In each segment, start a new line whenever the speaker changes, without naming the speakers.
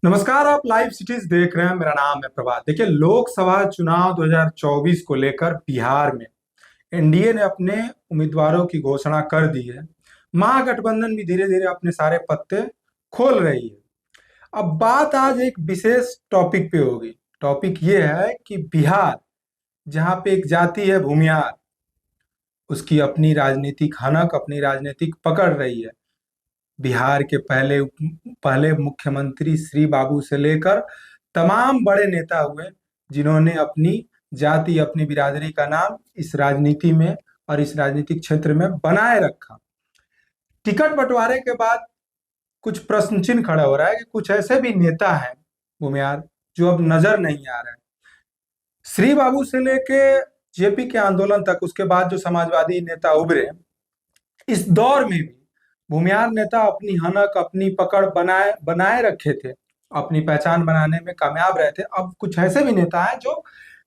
नमस्कार। आप live cities देख रहे हैं। मेरा नाम है प्रभात। देखिए, लोकसभा चुनाव 2024 को लेकर बिहार में एनडीए ने अपने उम्मीदवारों की घोषणा कर दी है। महागठबंधन भी धीरे धीरे अपने सारे पत्ते खोल रही है। अब बात आज एक विशेष टॉपिक पे होगी। टॉपिक ये है कि बिहार, जहाँ पे एक जाति है भूमिहार, उसकी अपनी राजनीतिक हनक, अपनी राजनीतिक पकड़ रही है। बिहार के पहले पहले मुख्यमंत्री श्री बाबू से लेकर तमाम बड़े नेता हुए, जिन्होंने अपनी जाति, अपनी बिरादरी का नाम इस राजनीति में और इस राजनीतिक क्षेत्र में बनाए रखा। टिकट बंटवारे के बाद कुछ प्रश्न चिन्ह खड़ा हो रहा है कि कुछ ऐसे भी नेता हैं भूमिहार जो अब नजर नहीं आ रहे हैं। श्री बाबू से लेके जेपी के आंदोलन तक, उसके बाद जो समाजवादी नेता उभरे, इस दौर में भी भूमिहार नेता अपनी हनक, अपनी पकड़ बनाए बनाए रखे थे, अपनी पहचान बनाने में कामयाब रहे थे। अब कुछ ऐसे भी नेता हैं जो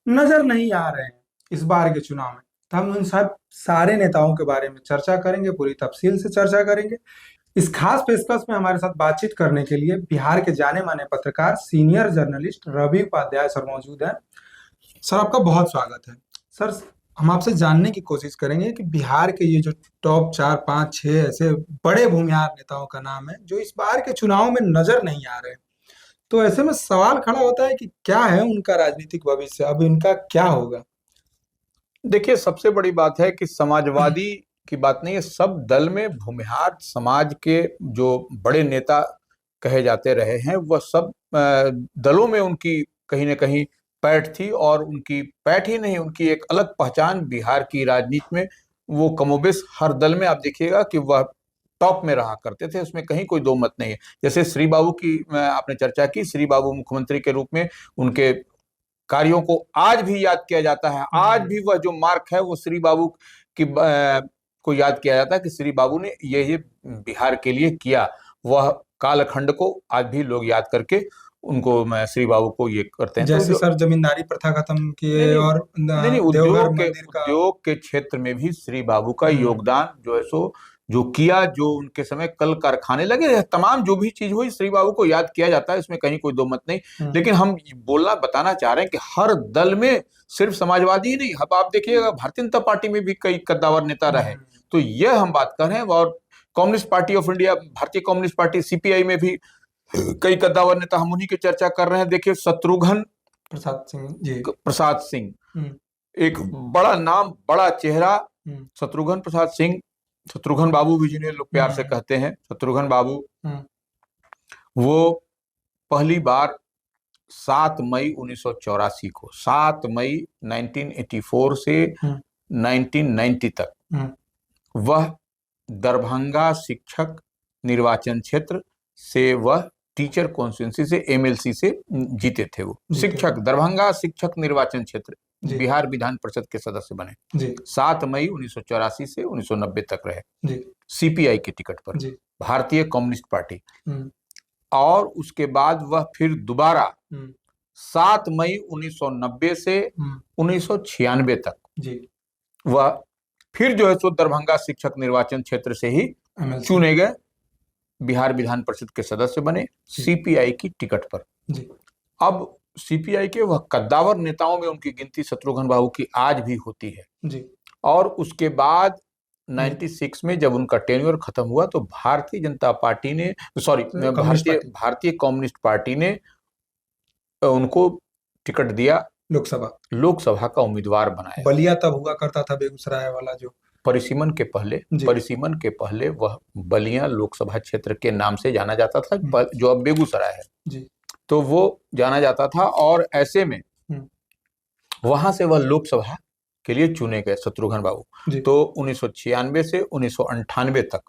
नजर नहीं आ रहे हैं इस बार के चुनाव में। तो हम उन सब सारे नेताओं के बारे में चर्चा करेंगे, पूरी तफसील से चर्चा करेंगे। इस खास पेशकश में हमारे साथ बातचीत करने के लिए बिहार के जाने माने पत्रकार, senior journalist Ravi Upadhyay sir मौजूद हैं। सर, आपका बहुत स्वागत है। सर, हम आपसे जानने की कोशिश करेंगे कि बिहार के ये जो टॉप 4 5 6 ऐसे बड़े भूमिहार नेताओं का नाम है जो इस बार के चुनाव में नजर नहीं आ रहे। तो ऐसे में सवाल खड़ा होता है कि क्या है उनका राजनीतिक भविष्य, अब इनका क्या होगा।
देखिए, सबसे बड़ी बात है कि समाजवादी की बात नहीं है, सब दल में भूमिहार समाज के जो बड़े नेता कहे जाते रहे हैं वह सब दलों में उनकी कहीं ना कहीं पैठ थी, और उनकी पैठ ही नहीं, उनकी एक अलग पहचान बिहार की राजनीति में, वो कमोबेश हर दल में आप देखिएगा कि वह टॉप में रहा करते थे, उसमें कहीं कोई दो मत नहीं है। जैसे श्री बाबू की आपने चर्चा की, श्री बाबू मुख्यमंत्री के रूप में उनके कार्यों को आज भी याद किया जाता है। आज भी वह जो मार्क है वो श्री बाबू की को याद किया जाता है कि श्री बाबू ने ये बिहार के लिए किया। वह कालखंड को आज भी लोग याद करके उनको श्री बाबू को ये करते हैं।
जैसे
तो
सर जमींदारी प्रथा खत्म किए और
नहीं, उद्योग के क्षेत्र में भी श्री बाबू का योगदान जो है सो जो किया, जो उनके समय कल कारखाने लगे, तमाम जो भी चीज हुई श्री बाबू को याद किया जाता है, इसमें कहीं कोई दो मत नहीं। लेकिन हम बताना चाह रहे हैं कि हर दल में सिर्फ समाजवादी ही नहीं, अब आप देखिएगा भारतीय जनता पार्टी में भी कई कद्दावर नेता रहे। तो यह हम बात कर रहे हैं। और कम्युनिस्ट पार्टी ऑफ इंडिया, भारतीय कम्युनिस्ट पार्टी सीपीआई में भी कई कद्दावर नेता, हम उन्हीं की चर्चा कर रहे हैं। देखिए, शत्रुघ्न प्रसाद सिंह, एक बड़ा नाम, बड़ा चेहरा, शत्रुघ्न प्रसाद सिंह, शत्रुघ्न बाबू भी जिन्हें लोग प्यार से कहते हैं, शत्रुघ्न बाबू, वो पहली बार 7 मई 1984 को, 7 मई 1984 से 1990 तक वह दरभंगा शिक्षक निर्वाचन क्षेत्र से, वह टीचर कॉन्स्टिट्यूंसी से, एमएलसी से जीते थे। वो शिक्षक, दरभंगा शिक्षक निर्वाचन क्षेत्र, बिहार विधान परिषद के सदस्य बने। 7 मई 1984 से 1990 तक रहे सीपीआई के टिकट पर, भारतीय कम्युनिस्ट पार्टी। और उसके बाद वह फिर दोबारा 7 मई 1990 से 1996 तक वह फिर जो है सो दरभंगा शिक्षक निर्वाचन क्षेत्र से ही चुने गए, बिहार विधान परिषद के सदस्य बने सीपीआई की टिकट पर। अब सीपीआई के वह कद्दावर नेताओं में उनकी गिनती शत्रुघ्न बाबू की आज भी होती है। और उसके बाद 96 में जब उनका टेन्योर खत्म हुआ तो भारतीय जनता पार्टी ने, भारतीय कम्युनिस्ट पार्टी ने उनको टिकट दिया, लोकसभा का उम्मीदवार बनाया।
बलिया तब हुआ करता था, बेगूसराय वाला जो
परिसीमन के पहले वह बलिया लोकसभा क्षेत्र के नाम से जाना जाता था, जो अब बेगूसराय है। तो वो जाना जाता था, और ऐसे में वहां से वह लोकसभा के लिए चुने गए शत्रुघ्न बाबू। तो 1996 से 1998 तक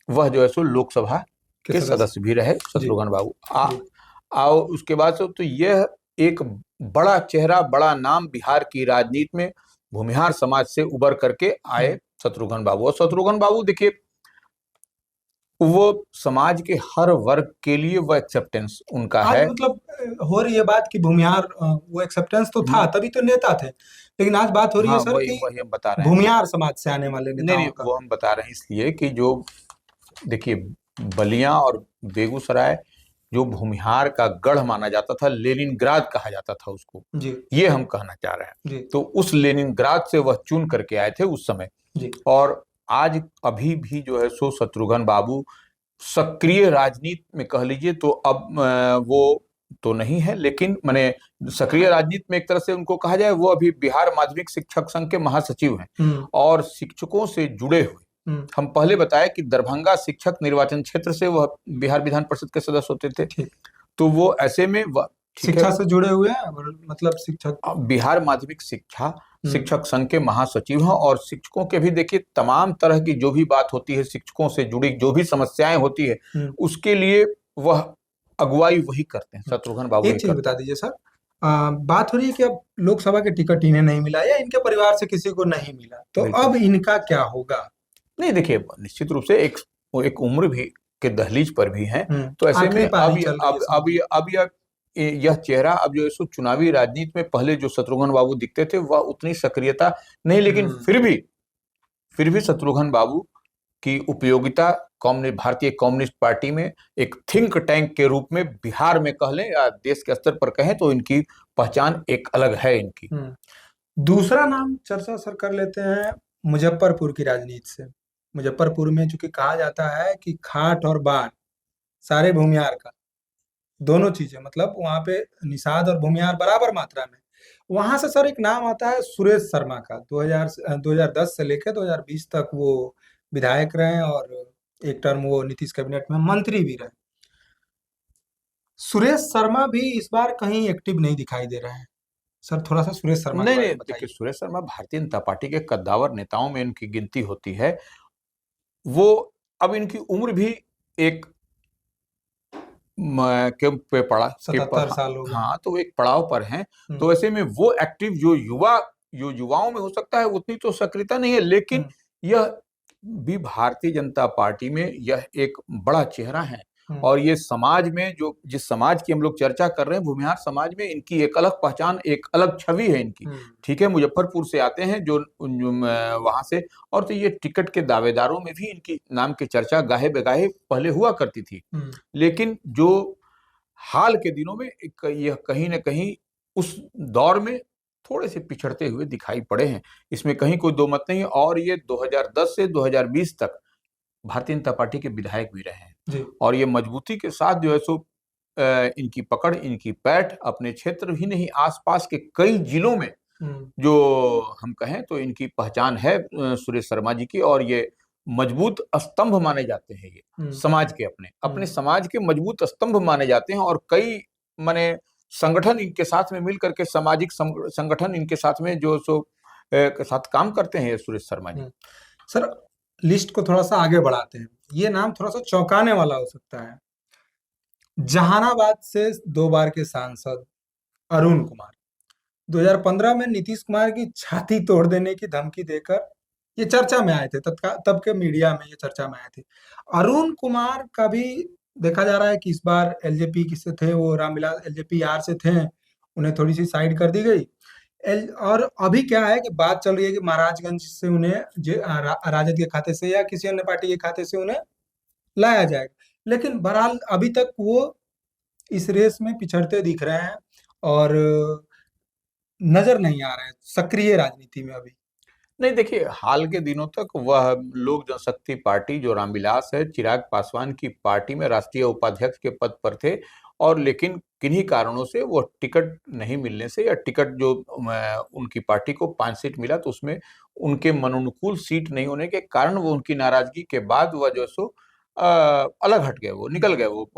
वह जो है सो लोकसभा के सदस्य भी रहे शत्रुघ्न बाबू। और उसके बाद से तो यह एक बड़ा चेहरा, बड़ा नाम बिहार की राजनीति में भूमिहार समाज से उबर करके आए शत्रुघ्न बाबू। और शत्रुघ्न बाबू देखिए, वो समाज के हर वर्ग के लिए वो एक्सेप्टेंस उनका है।
मतलब हो रही है बात कि भूमिहार, वो एक्सेप्टेंस तो था, तभी तो नेता थे। लेकिन आज बात हो रही है सर
वही हम बता रहे हैं,
भूमिहार समाज से आने वाले नेताओं का।
वो हम बता रहे हैं इसलिए कि जो देखिए, बलिया और बेगूसराय जो भूमिहार का गढ़ माना जाता था, लेनिनग्राद कहा जाता था उसको,
जी
ये हम कहना चाह रहे हैं।
जी
तो उस लेनिनग्राद से वह चुन करके आए थे उस समय।
जी
और आज अभी भी जो है सो शत्रुघ्न बाबू सक्रिय राजनीति में कह लीजिए तो अब वो तो नहीं है, लेकिन माने सक्रिय राजनीति में एक तरह से उनको कहा जाए, वो अभी बिहार माध्यमिक शिक्षक संघ के महासचिव हैं और शिक्षकों से जुड़े हुए। हम पहले बताया कि दरभंगा शिक्षक निर्वाचन क्षेत्र से वह बिहार विधान परिषद के सदस्य होते थे। तो वो ऐसे में
शिक्षा से जुड़े हुए हैं, मतलब शिक्षक
बिहार माध्यमिक शिक्षा शिक्षक संघ के महासचिव हैं और शिक्षकों के भी देखिए तमाम तरह की जो भी बात होती है, शिक्षकों से जुड़ी जो भी समस्याएं होती है, उसके लिए वह अगुवाई वही करते हैं, शत्रुघ्न बाबू।
एक चीज बता दीजिए सर, बात हो रही है कि अब लोकसभा के टिकट इन्हें नहीं मिला या इनके परिवार से किसी को नहीं मिला, तो अब इनका क्या होगा?
नहीं देखिए, निश्चित रूप से एक उम्र भी के दहलीज पर भी हैं, तो ऐसे में अब यह चेहरा अब जो है चुनावी राजनीति में पहले जो शत्रुघ्न बाबू दिखते थे वह उतनी सक्रियता नहीं, लेकिन फिर भी शत्रुघ्न बाबू की उपयोगिता भारतीय कम्युनिस्ट पार्टी में एक थिंक टैंक के रूप में बिहार में कह लें या देश के स्तर पर कहें तो इनकी पहचान एक अलग है इनकी।
दूसरा नाम चर्चा सर कर लेते हैं मुजफ्फरपुर की राजनीति से। मुजफ्फरपुर में चूंकि कहा जाता है कि खाट और बाट सारे भूमिहार का, दोनों चीजें, मतलब वहां पे निषाद और भूमिहार बराबर मात्रा में। वहां से सर एक नाम आता है सुरेश शर्मा का। 2010 से लेकर 2020 तक वो विधायक रहे और एक टर्म वो नीतीश कैबिनेट में मंत्री भी रहे। सुरेश शर्मा भी इस बार कहीं एक्टिव नहीं दिखाई दे रहे हैं। सर थोड़ा सा सुरेश शर्मा
नहीं देखिए, सुरेश शर्मा भारतीय जनता पार्टी के कद्दावर नेताओं में इनकी गिनती होती है। वो अब इनकी उम्र भी एक पे पड़ा
77 साल हो गए।
हाँ, तो एक पड़ाव पर हैं। तो ऐसे में वो एक्टिव जो युवाओं में हो सकता है उतनी तो सक्रियता नहीं है, लेकिन यह भी भारतीय जनता पार्टी में यह एक बड़ा चेहरा है। और ये समाज में जो जिस समाज की हम लोग चर्चा कर रहे हैं, भूमिहार समाज में इनकी एक अलग पहचान, एक अलग छवि है इनकी। ठीक है, मुजफ्फरपुर से आते हैं जो वहां से, और तो ये टिकट के दावेदारों में भी इनकी नाम की चर्चा गाहे बेगाहे पहले हुआ करती थी, लेकिन जो हाल के दिनों में यह कहीं ना कहीं उस दौर में थोड़े से पिछड़ते हुए दिखाई पड़े हैं, इसमें कहीं कोई दो मत नहीं। और ये 2010 से 2020 तक भारतीय जनता पार्टी के विधायक भी रहे हैं और ये मजबूती के साथ जो है सो इनकी पकड़, इनकी पैठ अपने क्षेत्र ही नहीं आसपास के कई जिलों में जो हम कहें तो इनकी पहचान है सुरेश शर्मा जी की। और ये मजबूत स्तंभ माने जाते हैं, ये समाज के अपने समाज के मजबूत स्तंभ माने जाते हैं। और कई माने संगठन इनके साथ में मिलकर के, सामाजिक संगठन इनके साथ में जो सो साथ काम करते हैं सुरेश शर्मा जी।
सर लिस्ट को थोड़ा सा आगे बढ़ाते हैं, ये नाम थोड़ा सा चौंकाने वाला हो सकता है। जहानाबाद से 2 बार के सांसद अरुण कुमार 2015 में नीतीश कुमार की छाती तोड़ देने की धमकी देकर ये चर्चा में आए थे, तब के मीडिया में ये चर्चा में आए थे। अरुण कुमार का भी देखा जा रहा है कि इस बार एलजेपी से थे, वो रामविलास एलजेपी आर से थे, उन्हें थोड़ी सी साइड कर दी गई। और अभी क्या है कि बात चल रही है कि महाराजगंज से उन्हें राजद के खाते से या किसी अन्य पार्टी के खाते से उन्हें लाया जाएगा, लेकिन बहरहाल अभी तक वो इस रेस में पिछड़ते दिख रहे हैं और नजर नहीं आ रहे हैं सक्रिय राजनीति में अभी।
नहीं देखिए, हाल के दिनों तक वह लोक जनशक्ति पार्टी जो रामविलास है, चिराग पासवान की पार्टी में राष्ट्रीय उपाध्यक्ष के पद पर थे, और लेकिन किन्हीं कारणों से वो टिकट नहीं मिलने से, या टिकट जो उनकी पार्टी को 5 सीट मिला तो उसमें उनके मनोनुकूल सीट नहीं होने के कारण वो उनकी नाराजगी के बाद वह जो सो अलग हट गए, वो निकल गए। वो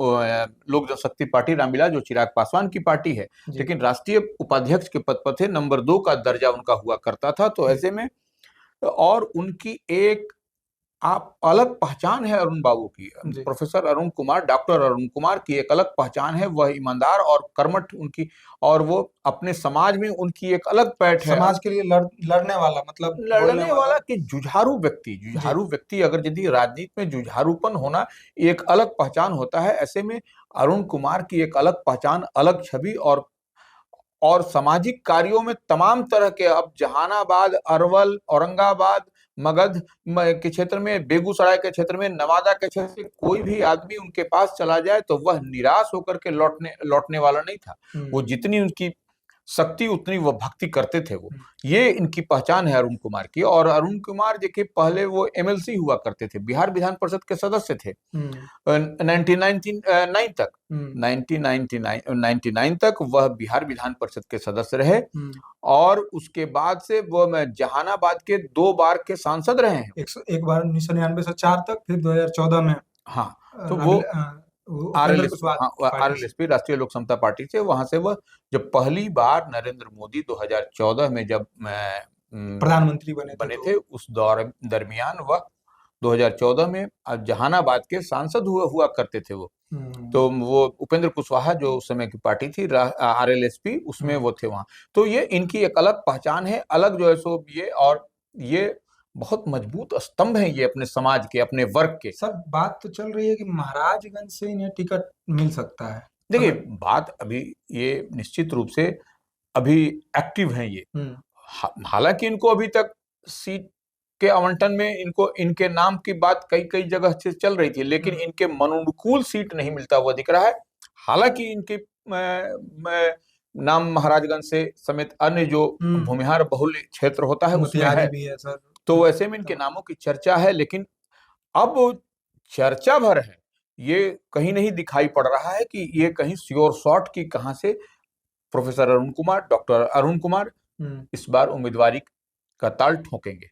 लोक जनशक्ति पार्टी रामविलास जो चिराग पासवान की पार्टी है, लेकिन राष्ट्रीय उपाध्यक्ष के पद पर थे, नंबर 2 का दर्जा उनका हुआ करता था। तो ऐसे में और उनकी एक अलग पहचान है अरुण बाबू की, प्रोफेसर अरुण कुमार, डॉक्टर अरुण कुमार की एक अलग पहचान है। वह ईमानदार और कर्मठ उनकी, और वो अपने समाज में उनकी एक अलग पैठ है,
समाज के लिए लड़ने वाला, मतलब
लड़ने वाला कि जुझारू व्यक्ति अगर यदि राजनीति में जुझारूपन होना एक अलग पहचान होता है, ऐसे में अरुण कुमार की एक अलग पहचान, अलग छवि और सामाजिक कार्यों में तमाम तरह के, अब जहानाबाद, अरवल, औरंगाबाद, मगध के क्षेत्र में, बेगूसराय के क्षेत्र में, नवादा के क्षेत्र से कोई भी आदमी उनके पास चला जाए तो वह निराश होकर के लौटने वाला नहीं था। वो जितनी उनकी शक्ति उतनी वह भक्ति करते थे। वो ये इनकी पहचान है अरुण कुमार की। और अरुण कुमार देखिए पहले वो एमएलसी हुआ करते थे, बिहार विधान परिषद के सदस्य थे 1999 तक। 1999 तक वह बिहार विधान परिषद के सदस्य रहे और उसके बाद से वो जहानाबाद के 2 बार के सांसद रहे हैं।
एक बार 1999 से 4 तक, फिर 2014 में।
हाँ, तो वो आरएलएसपी, राष्ट्रीय लोक समता पार्टी से, वहां से वह जब पहली बार नरेंद्र मोदी 2014 में जब
प्रधानमंत्री बने
थे उस दरमियान वह 2014 में जहानाबाद के सांसद हुआ करते थे वो। तो वो उपेंद्र कुशवाहा जो उस समय की पार्टी थी आरएलएसपी, उसमें वो थे वहां। तो ये इनकी एक अलग पहचान है, अलग जो है सो ये, और ये बहुत मजबूत स्तंभ है ये अपने समाज के, अपने वर्ग के।
सर बात तो चल रही है कि महाराजगंज से इन्हें टिकट मिल सकता है।
देखिए बात अभी ये निश्चित रूप से अभी एक्टिव है ये। हालांकि इनको अभी तक सीट के आवंटन में इनके नाम की बात कई जगह से चल रही थी, लेकिन इनके मनोनुकूल सीट नहीं मिलता हुआ दिख रहा है। हालांकि इनके नाम महाराजगंज से समेत अन्य जो भूमिहार बहुल क्षेत्र होता है उसमें है
भी है सर।
तो वैसे में इनके नामों की चर्चा है, लेकिन अब चर्चा भर है, ये कहीं नहीं दिखाई पड़ रहा है कि ये कहीं श्योर शॉट की कहां से प्रोफेसर अरुण कुमार, डॉक्टर अरुण कुमार इस बार उम्मीदवारी का ताल ठोकेंगे।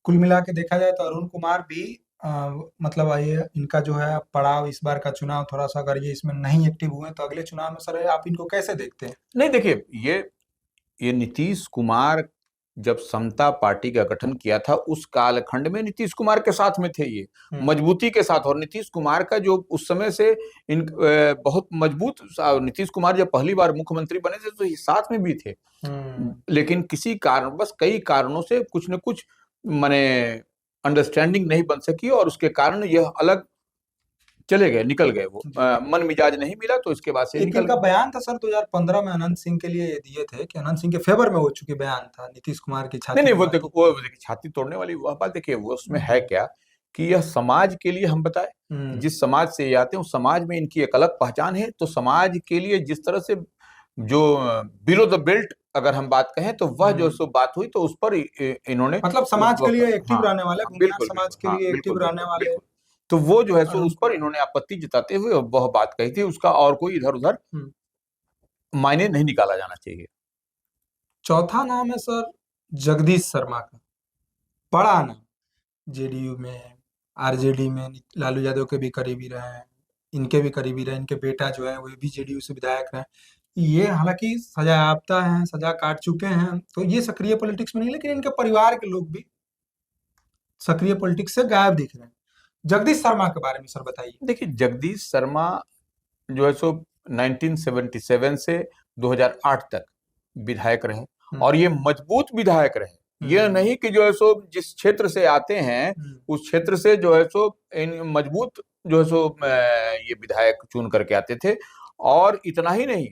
कुल मिला के देखा जाए तो अरुण कुमार भी मतलब ये इनका जो है पड़ाव, इस बार का चुनाव थोड़ा सा, अगर ये इसमें नहीं एक्टिव हुए तो अगले चुनाव में सर आप इनको कैसे देखते हैं?
नहीं देखिए, ये नीतीश कुमार जब समता पार्टी का गठन किया था उस कालखंड में नीतीश कुमार के साथ में थे ये, मजबूती के साथ। और नीतीश कुमार का जो उस समय से बहुत मजबूत, नीतीश कुमार जब पहली बार मुख्यमंत्री बने थे तो ये साथ में भी थे, लेकिन किसी कारण, बस कई कारणों से कुछ न कुछ माने अंडरस्टैंडिंग नहीं बन सकी और उसके कारण यह अलग चले गए, निकल गए। वो मन मिजाज नहीं मिला तो इसके बाद से
इनका बयान था सर 2015 में अनंत सिंह के लिए ये दिए थे कि अनंत सिंह के फेवर में हो चुके बयान था नीतीश कुमार की छाती।
नहीं, वो देखिए छाती तोड़ने वाली वह बात देखिए, वो उसमें है क्या कि यह समाज के लिए हम बताए, जिस समाज से ये आते हैं उस समाज में इनकी एक अलग पहचान है। तो समाज के लिए जिस तरह से जो बिलो द बेल्ट अगर हम बात कहें तो वह जो सो बात हुई तो उस पर इन्होंने
मतलब समाज के लिए एक्टिव रहने वाले, बिल्कुल समाज के लिए एक्टिव रहने वाले,
तो वो जो है सो उस पर इन्होंने आपत्ति जताते हुए वह बात कही थी। उसका और कोई इधर उधर मायने नहीं निकाला जाना चाहिए।
चौथा नाम है सर जगदीश शर्मा का, बड़ा नाम, जेडीयू में, आरजेडी में लालू यादव के भी करीबी रहे हैं, इनके भी करीबी रहे, इनके बेटा जो है वो भी जेडीयू से विधायक रहे। ये हालांकि सजायाफ्ता हैं, सजा काट चुके हैं, तो ये सक्रिय पॉलिटिक्स में नहीं, लेकिन इनके परिवार के लोग भी सक्रिय पॉलिटिक्स से गायब दिख रहे हैं। जगदीश शर्मा के बारे में सर बताइए।
देखिए जगदीश शर्मा जो है सो 1977 से 2008 तक विधायक रहे और ये मजबूत विधायक रहे। यह नहीं कि जो है सो जिस क्षेत्र से आते हैं उस क्षेत्र से जो है सो मजबूत जो है सो ये विधायक चुन करके आते थे। और इतना ही नहीं,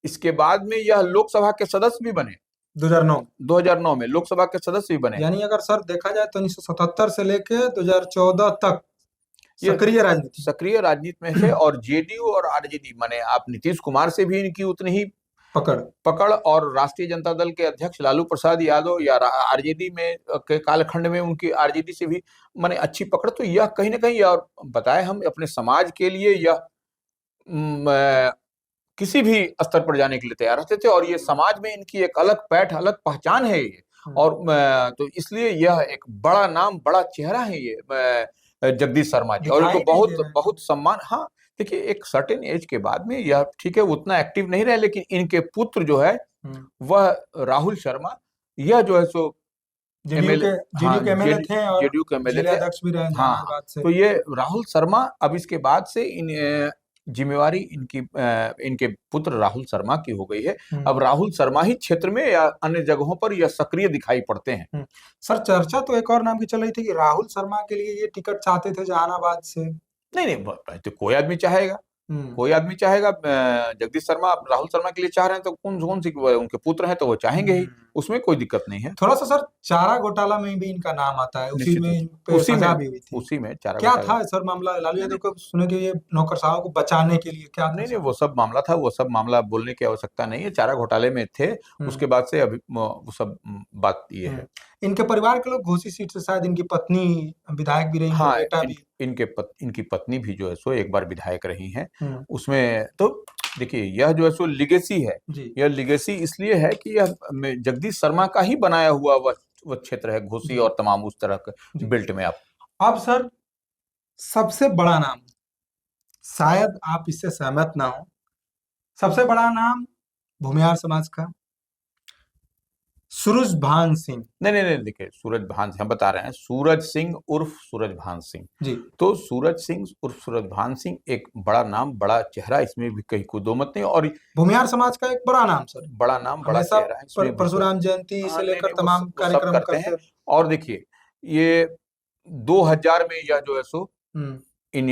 इसके बाद में यह लोकसभा के सदस्य भी बने 2009 में लोकसभा के सदस्य भी बने।
यानी अगर सर देखा जाए तो 1977 से लेकर 2014 तक सक्रिय
राजनीति में थे। और जेडीयू और आरजेडी माने आप नीतीश कुमार से भी इनकी उतनी ही पकड़ और राष्ट्रीय जनता दल के अध्यक्ष लालू प्रसाद यादव या आरजेडी में के कालखंड में उनकी आरजेडी से भी माने अच्छी पकड़। तो यह कहीं ना कहीं, और बताए हम अपने समाज के लिए यह किसी भी स्तर पर जाने के लिए तैयार रहते थे और ये समाज में इनकी एक अलग पैठ, अलग पहचान है ये। और तो इसलिए यह एक बड़ा नाम, बड़ा चेहरा है ये जगदीश शर्मा जी, और इनको बहुत सम्मान। हाँ देखिए, एक सर्टेन एज के बाद में यह ठीक है उतना एक्टिव नहीं रहे, लेकिन इनके पुत्र जो है वह राहुल शर्मा, यह जो है सो
जेडीयू के एमएलए थे।
हाँ, तो ये राहुल शर्मा अब इसके बाद से जिम्मेवारी इनके पुत्र राहुल शर्मा की हो गई है। अब राहुल शर्मा ही क्षेत्र में या अन्य जगहों पर यह सक्रिय दिखाई पड़ते हैं।
सर चर्चा तो एक और नाम की चल रही थी कि राहुल शर्मा के लिए ये टिकट चाहते थे जहानाबाद से।
नहीं, तो कोई आदमी चाहेगा, कोई आदमी चाहेगा, जगदीश शर्मा राहुल शर्मा के लिए चाह रहे हैं तो कौन कौन सी उनके पुत्र हैं तो वो चाहेंगे ही, उसमें कोई दिक्कत नहीं है।
थोड़ा सा सर चारा घोटाला में भी इनका नाम आता है, उसी में इन पे
उसी
सजा
में
भी हुई थी।
उसी में चारा
क्या
घोटाला
था सर मामला? लालू यादव को सुने कि ये नौकरशाहों को बचाने के लिए क्या था
नहीं
सर?
नहीं, वो सब मामला था, वो सब मामला बोलने की आवश्यकता नहीं है, चारा घोटाले में थे। उसके बाद से अभी वो सब बात ये है।
इनके परिवार के लोग घोसी सीट से शायद इनकी पत्नी विधायक भी रही,
हाँ,
बेटा भी।
इनकी पत्नी भी जो है सो एक बार विधायक रही हैं। उसमें तो देखिए यह जो है सो लिगेसी है, यह लिगेसी इसलिए है कि यह जगदीश शर्मा का ही बनाया हुआ वह क्षेत्र है, घोसी और तमाम उस तरह के बेल्ट में।
अब सर सबसे बड़ा नाम, शायद आप इससे सहमत ना हो, सबसे बड़ा नाम भूमिहार समाज का सूरजभान सिंह।
नहीं, देखिए सूरजभान सिंह हम बता रहे हैं, सूरज सिंह उर्फ सूरजभान सिंह
जी।
तो सूरज सिंह उर्फ सूरजभान सिंह एक बड़ा नाम, बड़ा चेहरा, इसमें भी कहीं कोई दो मत नहीं। और
भूमिहार समाज का एक बड़ा नाम सर,
बड़ा नाम, बड़ा चेहरा है।
परशुराम जयंती से लेकर तमाम कार्यक्रम करते हैं।
और देखिए ये 2000 में यह जो है सो इन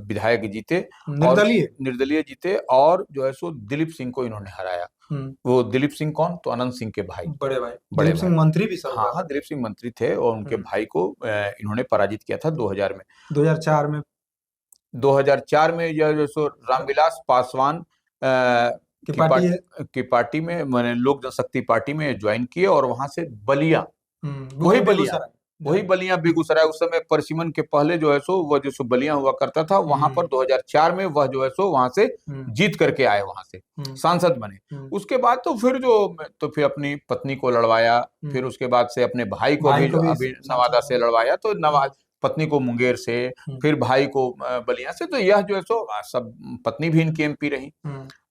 विधायक जीते, निर्दलीय जीते, और जो है सो दिलीप सिंह को इन्होंने हराया। वो दिलीप सिंह कौन? तो अनंत सिंह के भाई,
बड़े दिलीप सिंह मंत्री भी सर।
हाँ, दिलीप सिंह मंत्री थे और उनके भाई को इन्होंने पराजित किया था 2000 में। 2004 में यह जो सो रामविलास पासवान की पार्टी में, मैंने लोक जनशक्ति पार्टी में ज्वाइन किए और वहां से बलिया, वही बलिया बेगूसराय, उस समय परिसीमन के पहले जो है सो वह जो सो बलिया हुआ करता था, वहां पर 2004 में वह जो है सो वहां से जीत करके आए, वहां से सांसद बने। उसके बाद तो फिर अपनी पत्नी को लड़वाया, फिर उसके बाद से अपने भाई को भी अभी नवादा से लड़वाया, तो पत्नी को मुंगेर से, फिर भाई को बलिया से। तो यह जो है सो सब, पत्नी भी इनकी एमपी रही,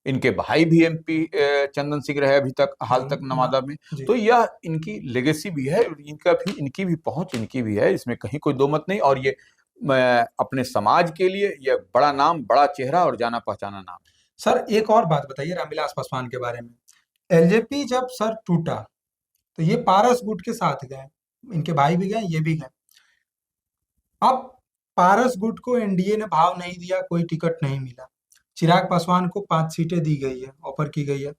इनके भाई भी एमपी चंदन सिंह रहे अभी तक, हाल तक नवादा में। तो यह इनकी लेगेसी भी है, इनकी भी पहुंच इनकी भी है, इसमें कहीं कोई दो मत नहीं। और ये अपने समाज के लिए यह बड़ा नाम, बड़ा चेहरा और जाना पहचाना नाम।
सर एक और बात बताइए रामविलास पासवान के बारे में। एलजेपी जब सर टूटा तो ये पारस गुट के साथ गए, इनके भाई भी गए, ये भी गए। अब पारस गुट को एनडीए ने भाव नहीं दिया, कोई टिकट नहीं मिला, चिराग पासवान को 5 सीटें दी गई है, ऑफर की गई है।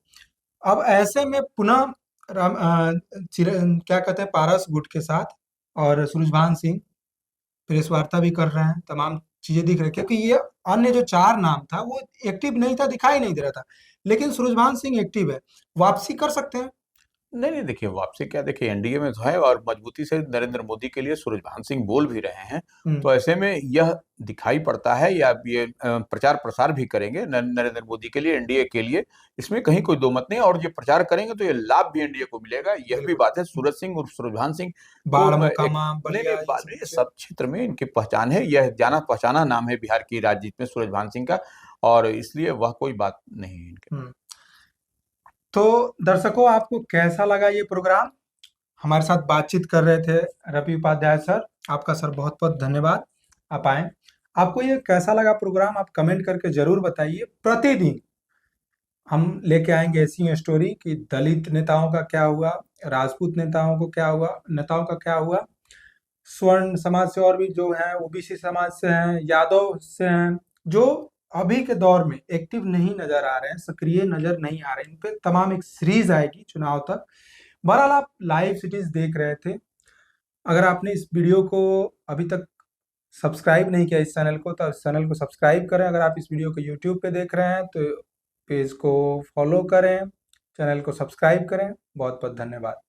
अब ऐसे में पुनः क्या कहते हैं, पारस गुट के साथ और सूरजभान सिंह प्रेस वार्ता भी कर रहे हैं, तमाम चीजें दिख रही है, क्योंकि ये अन्य जो 4 नाम था वो एक्टिव नहीं था, दिखाई नहीं दे रहा था, लेकिन सूरजभान सिंह एक्टिव है, वापसी कर सकते हैं।
नहीं, देखिए वापसी क्या, देखिए एनडीए में तो है और मजबूती से नरेंद्र मोदी के लिए सूरजभान सिंह बोल भी रहे हैं। तो ऐसे में यह दिखाई पड़ता है, या ये प्रचार प्रसार भी करेंगे नरेंद्र मोदी के लिए, एनडीए के लिए, इसमें कहीं कोई दो मत नहीं। और ये प्रचार करेंगे तो ये लाभ भी एनडीए को मिलेगा, यह भी बात है। सूरज सिंह और सूरजभान सिंह सब क्षेत्र में इनकी पहचान है, यह जाना पहचाना नाम है बिहार की राजनीति में सूरजभान सिंह का, और इसलिए वह कोई बात नहीं है इनके।
तो दर्शकों आपको कैसा लगा ये प्रोग्राम? हमारे साथ बातचीत कर रहे थे रवि उपाध्याय सर, आपका सर बहुत बहुत धन्यवाद आप आए। आपको ये कैसा लगा प्रोग्राम आप कमेंट करके जरूर बताइए। प्रतिदिन हम लेके आएंगे ऐसी स्टोरी कि दलित नेताओं का क्या हुआ, राजपूत नेताओं का क्या हुआ, स्वर्ण समाज से और भी जो है, ओबीसी समाज से हैं, यादव से हैं, जो अभी के दौर में एक्टिव नहीं नजर आ रहे हैं, सक्रिय नजर नहीं आ रहे हैं, इन पे तमाम एक सीरीज आएगी चुनाव तक। बहरहाल आप लाइव सिटीज देख रहे थे। अगर आपने इस वीडियो को अभी तक सब्सक्राइब नहीं किया इस चैनल को, तो इस चैनल को सब्सक्राइब करें। अगर आप इस वीडियो को यूट्यूब पे देख रहे हैं तो पेज को फॉलो करें, चैनल को सब्सक्राइब करें। बहुत बहुत धन्यवाद।